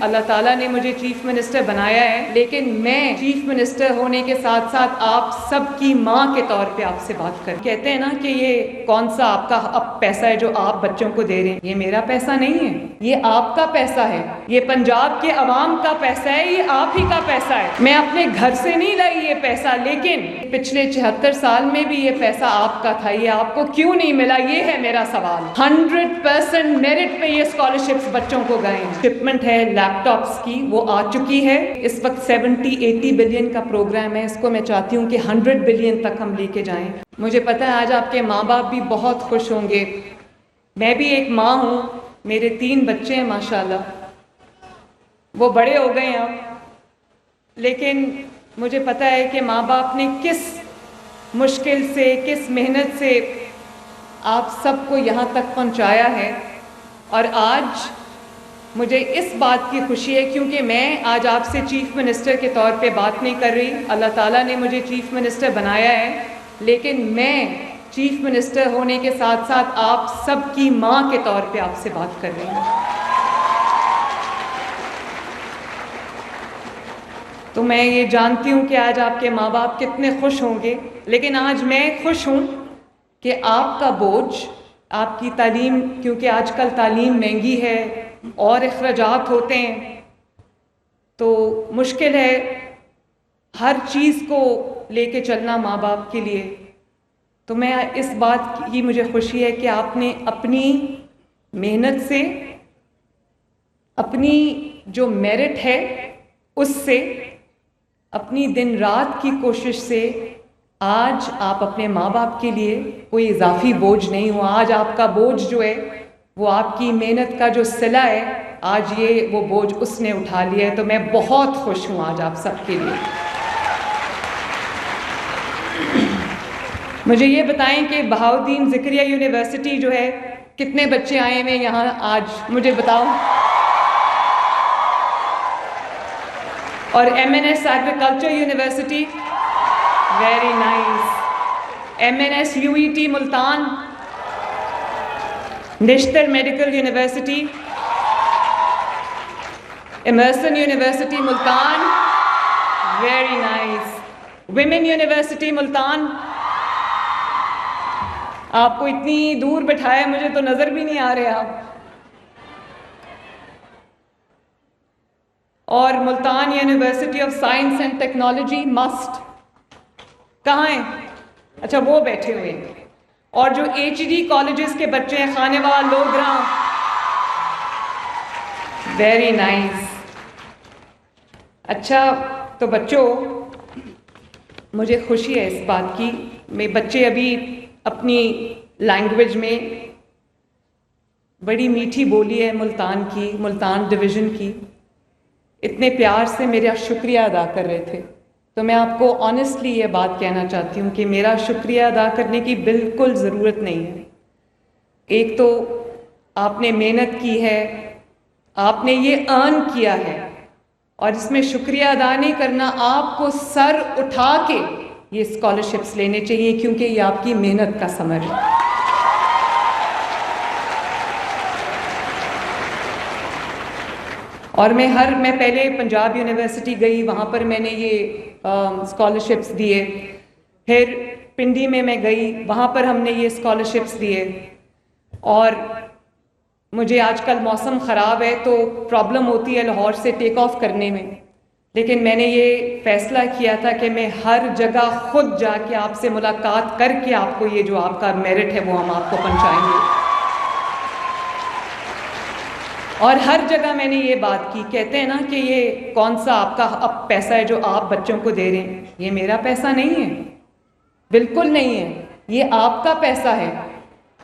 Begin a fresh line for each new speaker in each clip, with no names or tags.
अल्लाह ताला ने मुझे चीफ मिनिस्टर बनाया है, लेकिन मैं चीफ मिनिस्टर होने के साथ साथ आप सबकी माँ के तौर पे आपसे बात कर। कहते हैं ना कि ये कौन सा आपका अब पैसा है जो आप बच्चों को दे रहे हैं। ये मेरा पैसा नहीं है, ये आपका पैसा है, ये पंजाब के अवाम का पैसा है, ये आप ही का पैसा है। मैं अपने घर से नहीं लाई ये पैसा, लेकिन पिछले 74 साल में भी ये पैसा आपका था। ये आपको क्यों नहीं मिला, ये है मेरा सवाल। 100% मेरिट पे ये स्कॉलरशिप्स बच्चों को गए हैं। शिपमेंट है लैपटॉप्स की, वो आ चुकी है। इस वक्त 70-80 बिलियन का प्रोग्राम है। इसको मैं चाहती हूँ कि 100 बिलियन तक हम लेके जाएं। मुझे पता है आज आपके माँ बाप भी बहुत खुश होंगे। मैं भी एक माँ हूँ, मेरे 3 बच्चे हैं माशाल्लाह, वो बड़े हो गए हैं अब, लेकिन मुझे पता है कि माँ बाप ने किस मुश्किल से, किस मेहनत से आप सबको यहाँ तक पहुँचाया है। और आज मुझे इस बात की खुशी है क्योंकि मैं आज आपसे चीफ मिनिस्टर के तौर पे बात नहीं कर रही। अल्लाह ताला ने मुझे चीफ मिनिस्टर बनाया है, लेकिन मैं चीफ मिनिस्टर होने के साथ साथ आप सबकी माँ के तौर पे आपसे बात कर रही हूँ। तो मैं ये जानती हूँ कि आज आपके माँ बाप कितने खुश होंगे, लेकिन आज मैं खुश हूँ कि आपका बोझ, आपकी तालीम, क्योंकि आजकल तालीम महंगी है और अखराजात होते हैं, तो मुश्किल है हर चीज़ को लेके चलना माँ बाप के लिए। तो मैं इस बात की मुझे खुशी है कि आपने अपनी मेहनत से, अपनी जो मेरिट है उससे, अपनी दिन रात की कोशिश से आज आप अपने माँ बाप के लिए कोई इजाफी बोझ नहीं हुआ। आज आपका बोझ जो है वो आपकी मेहनत का जो सिला है, आज ये वो बोझ उसने उठा लिया है। तो मैं बहुत खुश हूँ आज आप सबके लिए। मुझे ये बताएं कि बहाउद्दीन ज़िक्रिया यूनिवर्सिटी जो है, कितने बच्चे आए हुए यहाँ आज, मुझे बताओ। और MNS agriculture university, very nice. MNS UET Multan, Nishtar medical university, Emerson university Multan, very nice. Women university Multan, आपको इतनी दूर बिठाया, मुझे तो नजर भी नहीं आ रहे आप। और Multan university of science and technology must, कहाँ हैं? अच्छा, वो बैठे हुए हैं। और जो HD कॉलेजेस के बच्चे हैं, खानेवाल, लोगरा, वेरी नाइस। अच्छा, तो बच्चों, मुझे खुशी है इस बात की, मेरे बच्चे अभी अपनी लैंग्वेज में, बड़ी मीठी बोली है मुल्तान की, मुल्तान डिवीज़न की, इतने प्यार से मेरा शुक्रिया अदा कर रहे थे। तो मैं आपको ऑनेस्टली ये बात कहना चाहती हूँ कि मेरा शुक्रिया अदा करने की बिल्कुल ज़रूरत नहीं है। एक तो आपने मेहनत की है, आपने ये अर्न किया है, और इसमें शुक्रिया अदा नहीं करना, आपको सर उठा के ये स्कॉलरशिप्स लेने चाहिए, क्योंकि ये आपकी मेहनत का समर है। और मैं पहले पंजाब यूनिवर्सिटी गई, वहाँ पर मैंने ये स्कॉलरशिप्स दिए। फिर पिंडी में मैं गई, वहाँ पर हमने ये स्कॉलरशिप्स दिए। और मुझे आजकल मौसम ख़राब है तो प्रॉब्लम होती है लाहौर से टेक ऑफ करने में, लेकिन मैंने ये फ़ैसला किया था कि मैं हर जगह खुद जाके आपसे मुलाकात करके आपको ये जो आपका मेरिट है वो हम आपको पहुँचाएंगे। और हर जगह मैंने ये बात की। कहते हैं ना कि ये कौन सा आपका अब पैसा है जो आप बच्चों को दे रहे हैं। ये मेरा पैसा नहीं है, बिल्कुल नहीं है, ये आपका पैसा है,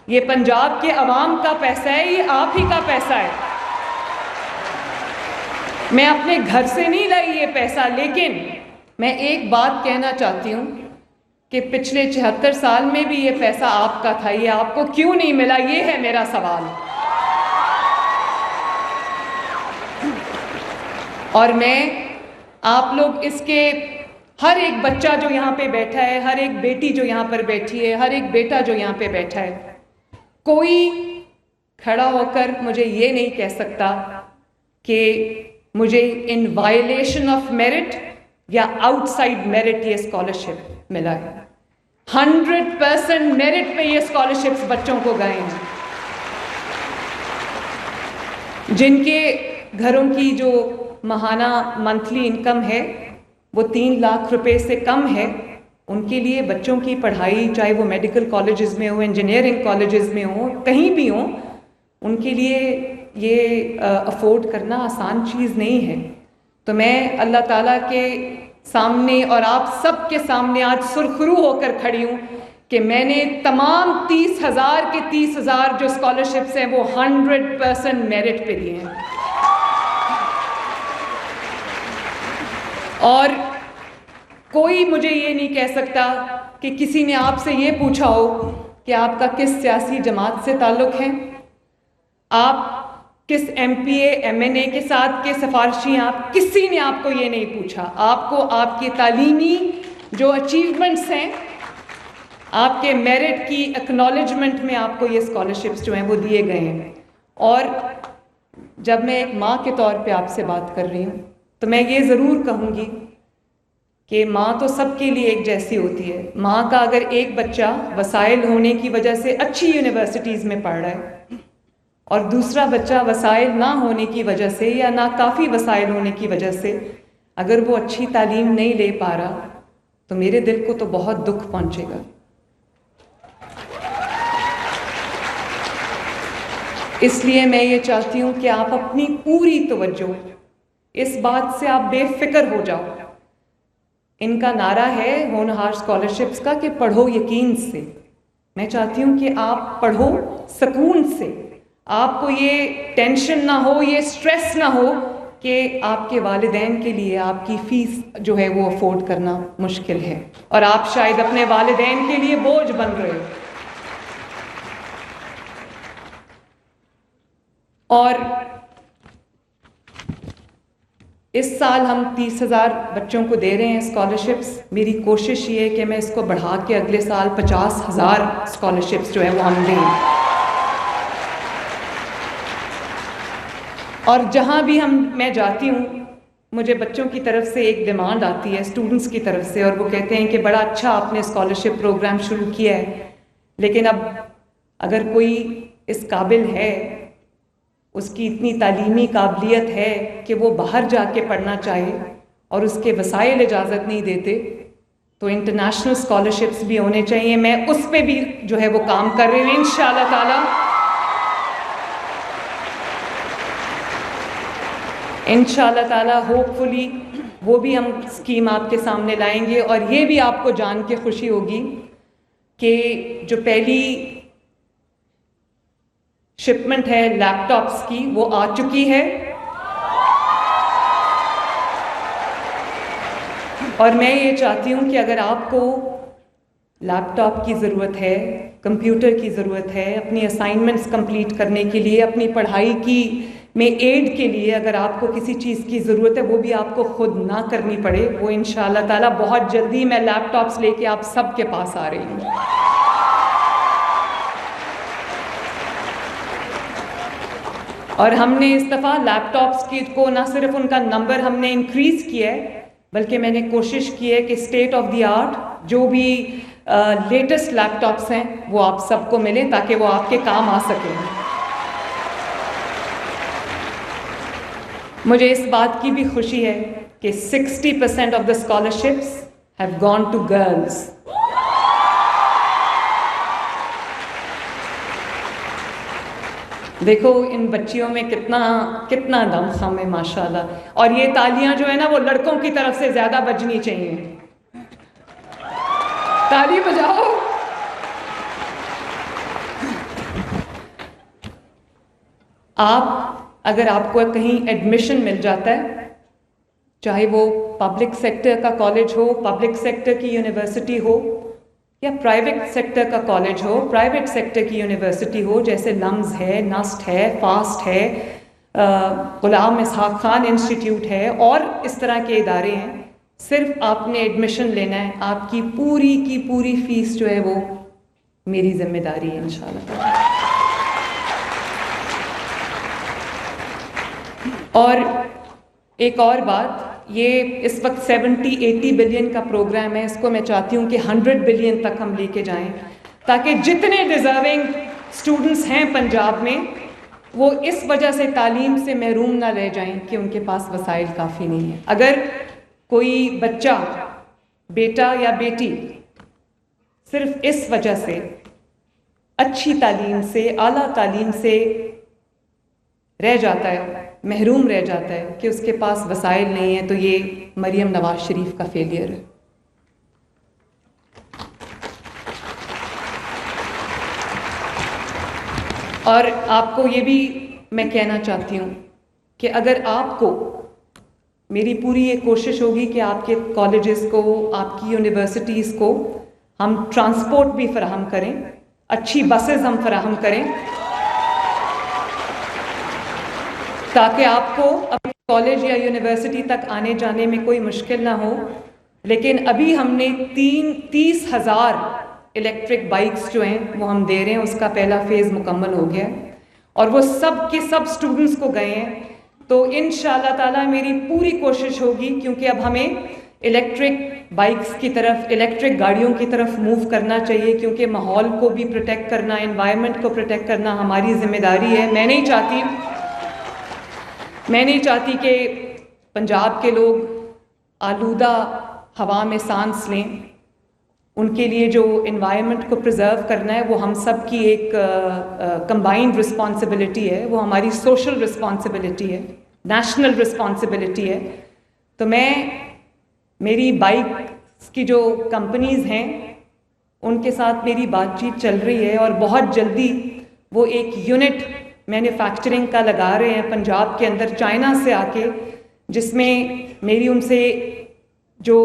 ये पंजाब के अवाम का पैसा है, ये आप ही का पैसा है। मैं अपने घर से नहीं लाई ये पैसा, लेकिन मैं एक बात कहना चाहती हूँ कि पिछले 74 साल में भी ये पैसा आपका था। ये आपको क्यों नहीं मिला, ये है मेरा सवाल। और मैं, आप लोग इसके, हर एक बच्चा जो यहाँ पे बैठा है, हर एक बेटी जो यहाँ पर बैठी है, हर एक बेटा जो यहाँ पे बैठा है, कोई खड़ा होकर मुझे ये नहीं कह सकता कि मुझे इन वायलेशन ऑफ मेरिट या आउटसाइड मेरिट ये स्कॉलरशिप मिला है। 100% मेरिट पे ये स्कॉलरशिप्स बच्चों को गए हैं। जिनके घरों की जो माहाना मंथली इनकम है वो 3 लाख रुपए से कम है, उनके लिए बच्चों की पढ़ाई, चाहे वो मेडिकल कॉलेजेस में हो, इंजीनियरिंग कॉलेजेस में हो, कहीं भी हो, उनके लिए ये अफोर्ड करना आसान चीज़ नहीं है। तो मैं अल्लाह ताला के सामने और आप सब के सामने आज सुरखरू होकर खड़ी हूँ कि मैंने तमाम 30,000 के 30,000 जो स्कॉलरशिप्स हैं वो 100% मेरिट पे दिए हैं। और कोई मुझे ये नहीं कह सकता कि किसी ने आपसे ये पूछा हो कि आपका किस सियासी जमात से ताल्लुक़ है, आप किस MPA MNA के साथ के सिफारशी, आप किसी ने आपको ये नहीं पूछा। आपको आपकी तालीमी जो अचीवमेंट्स हैं, आपके मेरिट की एक्नॉलेजमेंट में आपको ये स्कॉलरशिप्स जो हैं वो दिए गए हैं। और जब मैं एक माँ के तौर पे आपसे बात कर रही हूँ तो मैं ये ज़रूर कहूँगी कि माँ तो सबके लिए एक जैसी होती है। माँ का अगर एक बच्चा वसाइल होने की वजह से अच्छी यूनिवर्सिटीज़ में पढ़ रहा है और दूसरा बच्चा वसाइल ना होने की वजह से या ना काफ़ी वसाइल होने की वजह से अगर वो अच्छी तालीम नहीं ले पा रहा, तो मेरे दिल को तो बहुत दुख पहुँचेगा। इसलिए मैं ये चाहती हूँ कि आप अपनी पूरी तवज्जो, इस बात से आप बेफिक्र हो जाओ। इनका नारा है होनहार स्कॉलरशिप्स का कि पढ़ो यकीन से। मैं चाहती हूँ कि आप पढ़ो सुकून से, आपको ये टेंशन ना हो, ये स्ट्रेस ना हो कि आपके वालिदैन के लिए आपकी फ़ीस जो है वो अफोर्ड करना मुश्किल है और आप शायद अपने वालिदैन के लिए बोझ बन रहे हो। और इस साल हम 30,000 बच्चों को दे रहे हैं स्कॉलरशिप्स। मेरी कोशिश ये है कि मैं इसको बढ़ा के अगले साल 50,000 स्कॉलरशिप्स जो है वो हम दें। और जहाँ भी मैं जाती हूँ, मुझे बच्चों की तरफ से एक डिमांड आती है, स्टूडेंट्स की तरफ से, और वो कहते हैं कि बड़ा अच्छा आपने स्कॉलरशिप प्रोग्राम शुरू किया है, लेकिन अब अगर कोई इस काबिल है, उसकी इतनी तालीमी काबिलियत है कि वो बाहर जाके पढ़ना चाहे और उसके वसाइल इजाज़त नहीं देते, तो इंटरनेशनल स्कॉलरशिप्स भी होने चाहिए। मैं उस पर भी जो है वो काम कर रही हूँ। इंशाअल्लाह ताला होपफुली वो भी हम स्कीम आपके सामने लाएंगे। और ये भी आपको जान के खुशी होगी कि जो पहली शिपमेंट है लैपटॉप्स की वो आ चुकी है। और मैं ये चाहती हूँ कि अगर आपको लैपटॉप की ज़रूरत है, कंप्यूटर की ज़रूरत है, अपनी असाइनमेंट्स कंप्लीट करने के लिए, अपनी पढ़ाई की में एड के लिए अगर आपको किसी चीज़ की ज़रूरत है, वो भी आपको खुद ना करनी पड़े, वो इंशाअल्लाह ताला बहुत जल्दी मैं लैपटॉप्स लेके आप सब के पास आ रही हूँ। और हमने इस दफ़ा लैपटॉप्स की को ना सिर्फ उनका नंबर हमने इंक्रीज़ किया है, बल्कि मैंने कोशिश की है कि स्टेट ऑफ द आर्ट जो भी लेटेस्ट लैपटॉप्स हैं वो आप सबको मिले ताकि वो आपके काम आ सकें। मुझे इस बात की भी खुशी है कि 60% of the scholarships have gone to girls. देखो इन बच्चियों में कितना दमखम है माशाल्लाह। और ये तालियां जो है ना वो लड़कों की तरफ से ज़्यादा बजनी चाहिए। ताली बजाओ। अगर आपको कहीं एडमिशन मिल जाता है, चाहे वो पब्लिक सेक्टर का कॉलेज हो, पब्लिक सेक्टर की यूनिवर्सिटी हो, या प्राइवेट सेक्टर का कॉलेज हो, प्राइवेट सेक्टर की यूनिवर्सिटी हो, जैसे लम्स है, नस्ट है, फास्ट है, गुलाम इसहाक खान इंस्टीट्यूट है और इस तरह के इदारे हैं, सिर्फ आपने एडमिशन लेना है। आपकी पूरी की पूरी फीस जो है वो मेरी जिम्मेदारी है इंशाल्लाह। और एक और बात, ये इस वक्त 70-80 बिलियन का प्रोग्राम है, इसको मैं चाहती हूँ कि 100 बिलियन तक हम लेके जाएं, ताकि जितने डिज़र्विंग स्टूडेंट्स हैं पंजाब में, वो इस वजह से तालीम से महरूम ना रह जाएं कि उनके पास वसाइल काफ़ी नहीं है। अगर कोई बच्चा, बेटा या बेटी सिर्फ इस वजह से अच्छी तालीम से, आला तालीम से रह जाता है, महरूम रह जाता है कि उसके पास वसाइल नहीं है, तो ये मरियम नवाज शरीफ का फेलियर है। और आपको ये भी मैं कहना चाहती हूँ कि अगर आपको, मेरी पूरी ये कोशिश होगी कि आपके कॉलेजेस को, आपकी यूनिवर्सिटीज़ को हम ट्रांसपोर्ट भी फराहम करें, अच्छी बसेस हम फराहम करें, ताकि आपको अपने कॉलेज या यूनिवर्सिटी तक आने जाने में कोई मुश्किल ना हो। लेकिन अभी हमने 30,000 इलेक्ट्रिक बाइक्स जो हैं वो हम दे रहे हैं, उसका पहला फेज़ मुकम्मल हो गया है और वो सब के सब स्टूडेंट्स को गए हैं। तो इंशाअल्लाह ताला मेरी पूरी कोशिश होगी, क्योंकि अब हमें इलेक्ट्रिक बाइक्स की तरफ, इलेक्ट्रिक गाड़ियों की तरफ मूव करना चाहिए, क्योंकि माहौल को भी प्रोटेक्ट करना, एनवायरनमेंट को प्रोटेक्ट करना हमारी जिम्मेदारी है। मैं नहीं चाहती कि पंजाब के लोग आलूदा हवा में सांस लें। उनके लिए जो एनवायरनमेंट को प्रिजर्व करना है वो हम सब की एक कंबाइंड रिस्पॉन्सिबिलिटी है, वो हमारी सोशल रिस्पॉन्सिबिलिटी है, नेशनल रिस्पॉन्सिबिलिटी है। तो मेरी बाइक्स की जो कंपनीज़ हैं उनके साथ मेरी बातचीत चल रही है और बहुत जल्दी वो एक यूनिट मैन्युफैक्चरिंग का लगा रहे हैं पंजाब के अंदर, चाइना से आके, जिसमें मेरी उनसे जो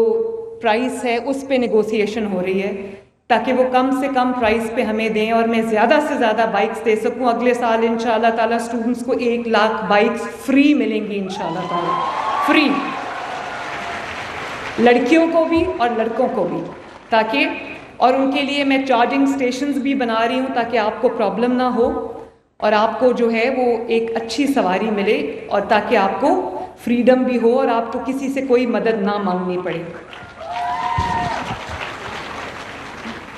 प्राइस है उस पे नेगोशिएशन हो रही है, ताकि वो कम से कम प्राइस पे हमें दें और मैं ज़्यादा से ज़्यादा बाइक्स दे सकूं। अगले साल इंशाअल्लाह ताला स्टूडेंट्स को 1 लाख बाइक्स फ्री मिलेंगी इंशाअल्लाह ताला, फ्री, लड़कियों को भी और लड़कों को भी, ताकि, और उनके लिए मैं चार्जिंग स्टेशंस भी बना रही हूँ ताकि आपको प्रॉब्लम ना हो और आपको जो है वो एक अच्छी सवारी मिले, और ताकि आपको फ्रीडम भी हो और आपको किसी से कोई मदद ना मांगनी पड़े।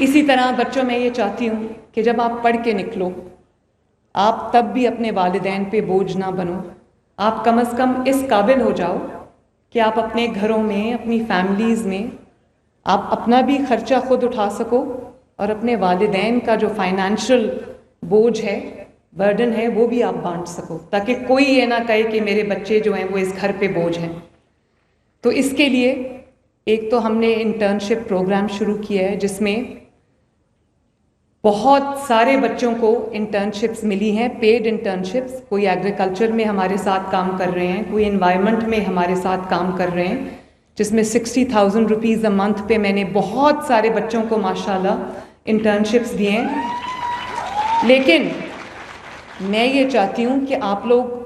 इसी तरह बच्चों, मैं ये चाहती हूँ कि जब आप पढ़ के निकलो, आप तब भी अपने वालिदैन पे बोझ ना बनो। आप कम से कम इस काबिल हो जाओ कि आप अपने घरों में, अपनी फैमिलीज़ में आप अपना भी खर्चा खुद उठा सको और अपने वालिदैन का जो फाइनेंशियल बोझ है, बर्डन है, वो भी आप बांट सको, ताकि कोई ये ना कहे कि मेरे बच्चे जो हैं वो इस घर पे बोझ हैं। तो इसके लिए एक तो हमने इंटर्नशिप प्रोग्राम शुरू किया है, जिसमें बहुत सारे बच्चों को इंटर्नशिप्स मिली हैं, पेड इंटर्नशिप्स। कोई एग्रीकल्चर में हमारे साथ काम कर रहे हैं, कोई एनवायरनमेंट में हमारे साथ काम कर रहे हैं, जिसमें 60,000 रुपीज़ अ मंथ पे मैंने बहुत सारे बच्चों को माशाल्लाह इंटर्नशिप्स दिए हैं। लेकिन मैं ये चाहती हूँ कि आप लोग,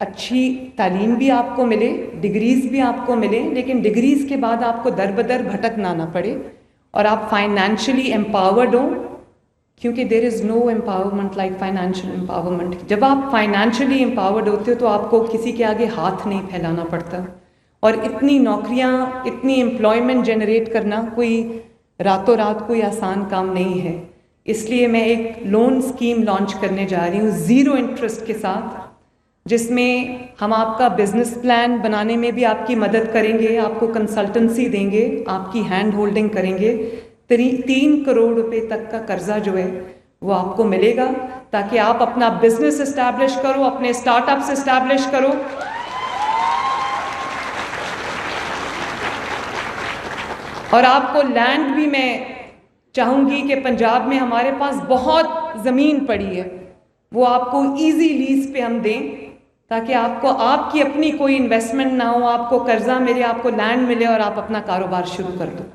अच्छी तालीम भी आपको मिले, डिग्रीज़ भी आपको मिले, लेकिन डिग्रीज़ के बाद आपको दर बदर भटकना ना पड़े और आप फाइनेंशियली एम्पावर्ड हो, क्योंकि there is no empowerment like financial empowerment. जब आप फाइनेंशियली एम्पावर्ड होते हो तो आपको किसी के आगे हाथ नहीं फैलाना पड़ता, और इतनी नौकरियाँ, इतनी एम्प्लॉयमेंट जनरेट करना कोई रातों रात कोई आसान काम नहीं है। इसलिए मैं एक लोन स्कीम लॉन्च करने जा रही हूँ 0 इंटरेस्ट के साथ, जिसमें हम आपका बिजनेस प्लान बनाने में भी आपकी मदद करेंगे, आपको कंसल्टेंसी देंगे, आपकी हैंड होल्डिंग करेंगे। 3 करोड़ रुपए तक का कर्जा जो है वो आपको मिलेगा, ताकि आप अपना बिजनेस इस्टेब्लिश करो, अपने स्टार्टअप्स इस्टेब्लिश करो। और आपको लैंड भी मैं चाहूँगी कि पंजाब में हमारे पास बहुत ज़मीन पड़ी है, वो आपको इजी लीज पे हम दें, ताकि आपको आपकी अपनी कोई इन्वेस्टमेंट ना हो, आपको कर्जा मिले, आपको लैंड मिले और आप अपना कारोबार शुरू कर दो।